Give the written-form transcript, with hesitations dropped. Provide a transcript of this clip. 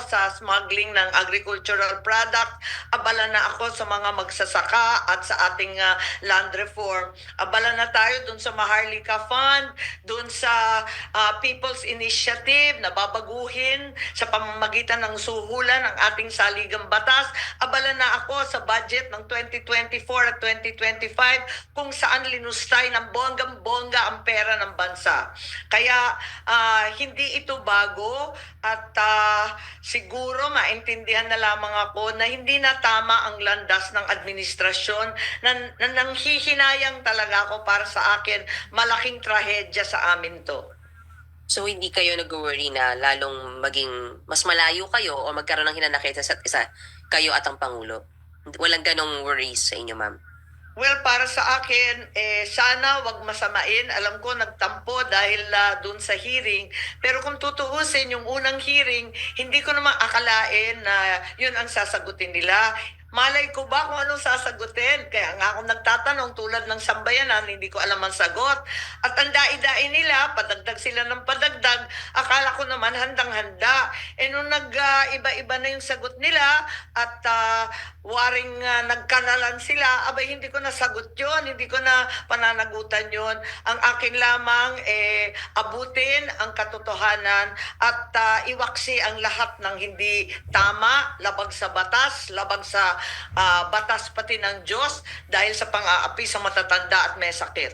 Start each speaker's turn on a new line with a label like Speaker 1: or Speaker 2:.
Speaker 1: sa smuggling ng agricultural product, abala na ako sa mga magsasaka at sa ating land reform. Abala na tayo dun sa Maharlika Fund, dun sa People's Initiative na babaguhin sa pamamagitan ng suhulan ng ating saligang batas. Abala na ako sa budget ng 2024 at 2025 kung saan linustay ng bonggang-bongga ang pera ng bansa. Kaya hindi ito bago at siguro maintindihan na lamang ako na hindi na tama ang landas ng administrasyon na nanghihinayang talaga ako. Para sa akin, malaking trahedya sa amin to.
Speaker 2: So hindi kayo nag-worry na lalong maging mas malayo kayo o magkaroon ng hinanakit sa isa't isa, kayo at ang Pangulo? Walang ganong worries sa inyo, ma'am?
Speaker 1: Well, para sa akin, sana wag masamain. Alam ko nagtampo dahil dun sa hearing. Pero kung tutuusin, yung unang hearing, hindi ko naman akalain na yun ang sasagutin nila. Malay ko ba kung anong sasagutin? Kaya nga ako nagtatanong tulad ng sambayanan, hindi ko alam ang sagot. At ang dai-dai nila, padagdag sila ng padagdag, akala ko naman handang-handa. Nung iba-iba na yung sagot nila at waring nagkanalan sila, abay hindi ko nasagot yun, hindi ko na pananagutan yun. Ang akin lamang abutin ang katotohanan at iwaksi ang lahat ng hindi tama, labag sa batas, labag sa batas pati ng Diyos dahil sa pang-aapi sa matatanda at may sakit.